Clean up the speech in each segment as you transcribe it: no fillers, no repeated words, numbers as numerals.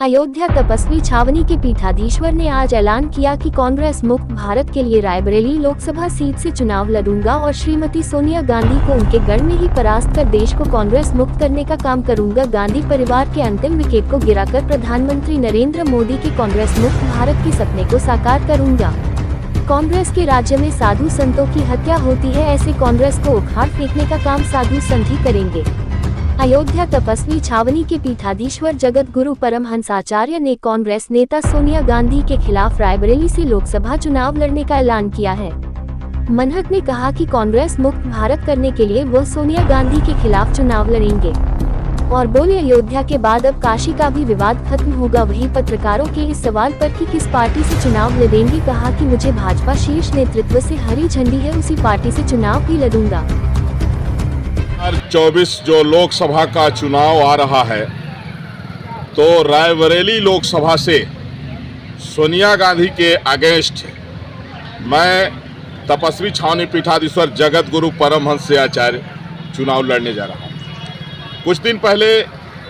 अयोध्या तपस्वी छावनी के पीठाधीश्वर ने आज ऐलान किया कि कांग्रेस मुक्त भारत के लिए रायबरेली लोकसभा सीट से चुनाव लड़ूंगा और श्रीमती सोनिया गांधी को उनके गढ़ में ही परास्त कर देश को कांग्रेस मुक्त करने का काम करूंगा। गांधी परिवार के अंतिम विकेट को गिराकर प्रधानमंत्री नरेंद्र मोदी के कांग्रेस मुक्त भारत के सपने को साकार करूंगा। कांग्रेस के राज्य में साधु संतों की हत्या होती है, ऐसे कांग्रेस को उखाड़ फेंकने का काम साधु संत ही करेंगे। अयोध्या तपस्वी छावनी के पीठाधीश्वर जगत गुरु परमहंसाचार्य ने कांग्रेस नेता सोनिया गांधी के खिलाफ रायबरेली से लोकसभा चुनाव लड़ने का ऐलान किया है। मनहत ने कहा कि कांग्रेस मुक्त भारत करने के लिए वो सोनिया गांधी के खिलाफ चुनाव लड़ेंगे और बोले, अयोध्या के बाद अब काशी का भी विवाद खत्म होगा। वही पत्रकारों के इस सवाल पर कि किस पार्टी से चुनाव लड़ेंगे, कहा कि मुझे भाजपा शीर्ष नेतृत्व से हरी झंडी है, उसी पार्टी से चुनाव भी लड़ूंगा। 2024 जो लोकसभा का चुनाव आ रहा है, तो रायबरेली लोकसभा से सोनिया गांधी के अगेंस्ट मैं तपस्वी छावनी पीठाधीश्वर जगत गुरु परमहंस आचार्य चुनाव लड़ने जा रहा हूं। कुछ दिन पहले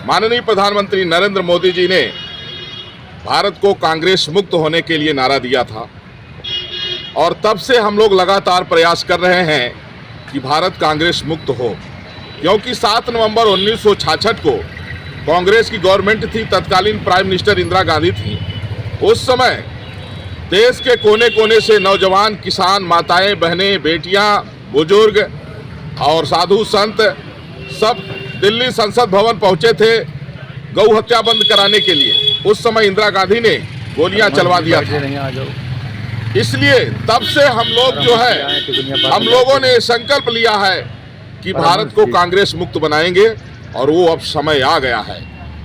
माननीय प्रधानमंत्री नरेंद्र मोदी जी ने भारत को कांग्रेस मुक्त होने के लिए नारा दिया था और तब से हम लोग लगातार प्रयास कर रहे हैं कि भारत कांग्रेस मुक्त हो, क्योंकि 7 नवंबर 1966 को कांग्रेस की गवर्नमेंट थी, तत्कालीन प्राइम मिनिस्टर इंदिरा गांधी थी। उस समय देश के कोने कोने से नौजवान, किसान, माताएं, बहनें, बेटियां, बुजुर्ग और साधु संत सब दिल्ली संसद भवन पहुंचे थे गौ हत्या बंद कराने के लिए। उस समय इंदिरा गांधी ने गोलियां चलवा दिया था। इसलिए तब से हम लोग जो है, हम लोगों ने संकल्प लिया है कि भारत को कांग्रेस मुक्त बनाएंगे और वो अब समय आ गया है।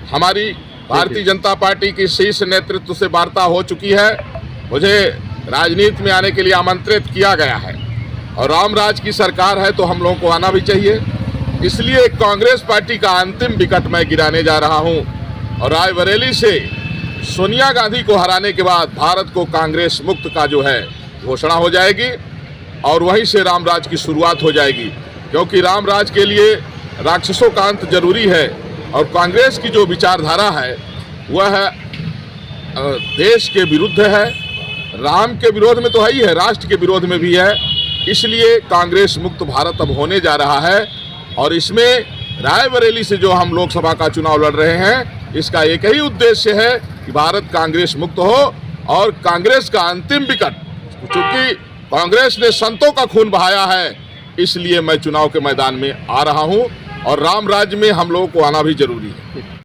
हमारी भारतीय जनता पार्टी की शीर्ष नेतृत्व से वार्ता हो चुकी है। मुझे राजनीति में आने के लिए आमंत्रित किया गया है और रामराज की सरकार है, तो हम लोगों को आना भी चाहिए। इसलिए कांग्रेस पार्टी का अंतिम विकेट मैं गिराने जा रहा हूं और रायबरेली से सोनिया गांधी को हराने के बाद भारत को कांग्रेस मुक्त का जो है घोषणा हो जाएगी और वहीं से रामराज की शुरुआत हो जाएगी, क्योंकि रामराज के लिए राक्षसों का अंत जरूरी है। और कांग्रेस की जो विचारधारा है वह देश के विरुद्ध है, राम के विरोध में तो है ही है, राष्ट्र के विरोध में भी है। इसलिए कांग्रेस मुक्त भारत अब होने जा रहा है और इसमें रायबरेली से जो हम लोकसभा का चुनाव लड़ रहे हैं, इसका एक ही उद्देश्य है कि भारत कांग्रेस मुक्त हो और कांग्रेस का अंतिम विकेट, क्योंकि कांग्रेस ने संतों का खून बहाया है, इसलिए मैं चुनाव के मैदान में आ रहा हूं और राम राज्य में हम लोगों को आना भी जरूरी है।